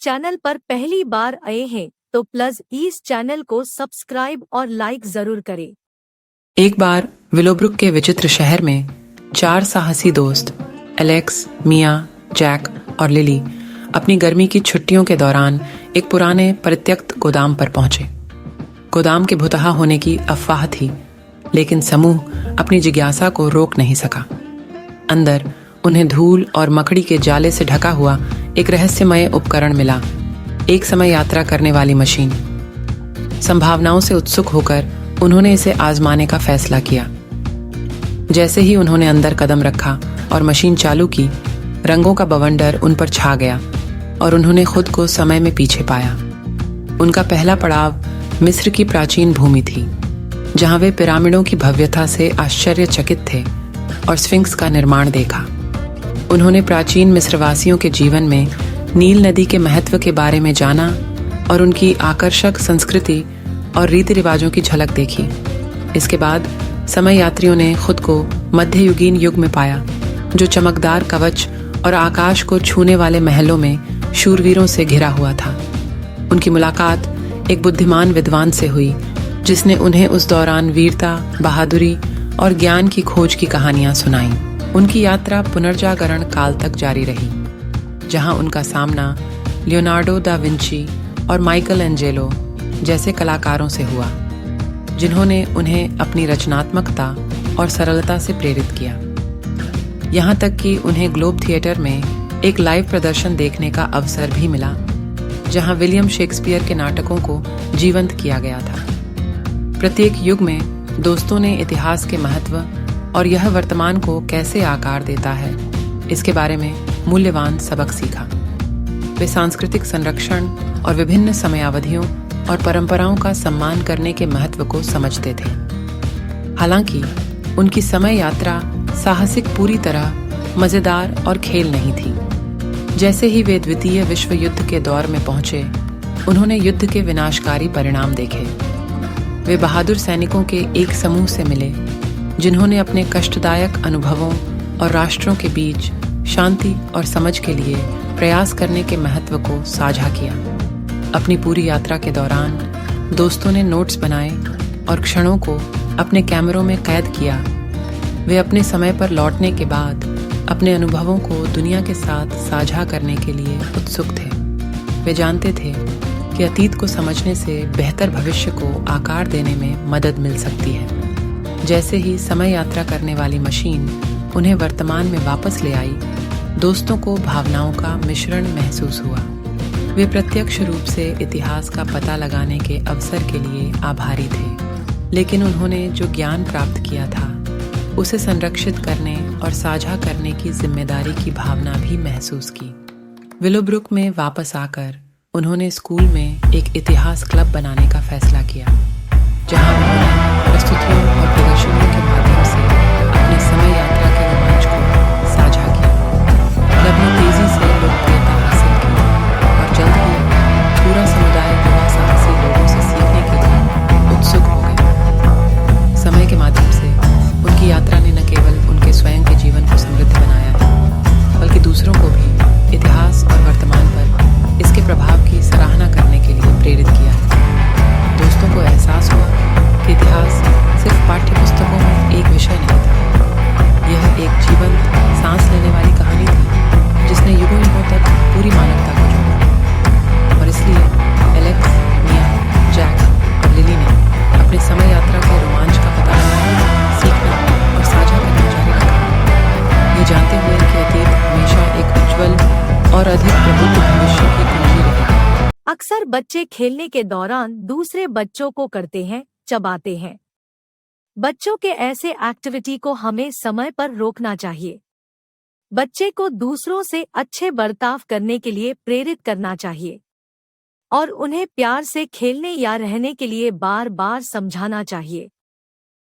Channel पर पहली बार आए हैं तो प्लीज इस चैनल को सब्सक्राइब और लाइक जरूर करें। एक बार विलोब्रुक के विचित्र शहर में 4 साहसी दोस्त एलेक्स, मिया, जैक और लिली अपनी गर्मी की छुट्टियों के दौरान एक पुराने परित्यक्त गोदाम पर पहुंचे। गोदाम के भुतहा होने की अफवाह थी, लेकिन समूह अपनी जिज्ञासा को रोक नहीं सका। अंदर उन्हें धूल और मकड़ी के जाले से ढका हुआ एक रहस्यमय उपकरण मिला, एक समय यात्रा करने वाली मशीन। संभावनाओं से उत्सुक होकर उन्होंने इसे आजमाने का फैसला किया। जैसे ही उन्होंने अंदर कदम रखा और मशीन चालू की, रंगों का बवंडर उन पर छा गया और उन्होंने खुद को समय में पीछे पाया। उनका पहला पड़ाव मिस्र की प्राचीन भूमि थी, जहां वे पिरामिडों की भव्यता से आश्चर्यचकित थे और स्फिंक्स का निर्माण देखा। उन्होंने प्राचीन मिस्रवासियों के जीवन में नील नदी के महत्व के बारे में जाना और उनकी आकर्षक संस्कृति और रीति रिवाजों की झलक देखी। इसके बाद समय यात्रियों ने खुद को मध्ययुगीन युग में पाया, जो चमकदार कवच और आकाश को छूने वाले महलों में शूरवीरों से घिरा हुआ था। उनकी मुलाकात एक बुद्धिमान विद्वान से हुई, जिसने उन्हें उस दौरान वीरता, बहादुरी और ज्ञान की खोज की कहानियां सुनाईं। उनकी यात्रा पुनर्जागरण काल तक जारी रही, जहां उनका सामना लियोनार्डो दा विंची और माइकल एंजेलो जैसे कलाकारों से हुआ, जिन्होंने उन्हें अपनी रचनात्मकता और सरलता से प्रेरित किया। यहाँ तक कि उन्हें ग्लोब थिएटर में एक लाइव प्रदर्शन देखने का अवसर भी मिला, जहाँ विलियम शेक्सपियर के नाटकों को जीवंत किया गया था। प्रत्येक युग में दोस्तों ने इतिहास के महत्व और यह वर्तमान को कैसे आकार देता है, इसके बारे में मूल्यवान सबक सीखा। वे सांस्कृतिक संरक्षण और विभिन्न समयावधियों और परंपराओं का सम्मान करने के महत्व को समझते थे। हालांकि उनकी समय यात्रा साहसिक पूरी तरह मजेदार और खेल नहीं थी। जैसे ही वे द्वितीय विश्व युद्ध के दौर में पहुंचे, उन्होंने युद्ध के विनाशकारी परिणाम देखे। वे बहादुर सैनिकों के एक समूह से मिले, जिन्होंने अपने कष्टदायक अनुभवों और राष्ट्रों के बीच शांति और समझ के लिए प्रयास करने के महत्व को साझा किया। अपनी पूरी यात्रा के दौरान दोस्तों ने नोट्स बनाए और क्षणों को अपने कैमरों में कैद किया। वे अपने समय पर लौटने के बाद अपने अनुभवों को दुनिया के साथ साझा करने के लिए उत्सुक थे। वे जानते थे कि अतीत को समझने से बेहतर भविष्य को आकार देने में मदद मिल सकती है। जैसे ही समय यात्रा करने वाली मशीन उन्हें वर्तमान में वापस ले आई, दोस्तों को भावनाओं का मिश्रण महसूस हुआ। वे प्रत्यक्ष रूप से इतिहास का पता लगाने के अवसर के लिए आभारी थे, लेकिन उन्होंने जो ज्ञान प्राप्त किया था, उसे संरक्षित करने और साझा करने की जिम्मेदारी की भावना भी महसूस की। विलोब्रुक में वापस आकर उन्होंने स्कूल में एक इतिहास क्लब बनाने का फैसला किया, जहां उन्होंने प्रस्तुतियों और प्रदर्शनियों के माध्यम से अपने समय यात्रा के रोमांच को साझा किया। क्लब ने तेजी से लोकप्रियता हासिल की और जल्द ही पूरा समुदाय युवा साहसी लोगों से सीखने के लिए उत्सुक हो गया। समय के माध्यम से उनकी यात्रा ने न केवल उनके स्वयं के जीवन को समृद्ध बनाया है, बल्कि दूसरों को भी इतिहास और वर्तमान पर इसके प्रभाव की सराहना करने के लिए प्रेरित किया है। दोस्तों को एहसास हुआ कि इतिहास सिर्फ पाठ्यपुस्तकों में एक विषय नहीं था। यह एक जीवंत, सांस लेने वाली कहानी थी, जिसने युगों युगों तक पूरी मानवता को जोड़ा। और इसलिए एलेक्स, मिया, जैक और लिली ने अपने समय यात्रा के रोमांच का पता लगाया, सीखना और साझा करना जारी रखा। ये जानते हुए कि अतीत हमेशा एक उज्जवल और अधिक प्रबुद्ध भविष्य की कुंजी रहेगी। अक्सर बच्चे खेलने के दौरान दूसरे बच्चों को करते हैं, चबाते हैं। बच्चों के ऐसे एक्टिविटी को हमें समय पर रोकना चाहिए। बच्चे को दूसरों से अच्छे बर्ताव करने के लिए प्रेरित करना चाहिए और उन्हें प्यार से खेलने या रहने के लिए बार बार समझाना चाहिए।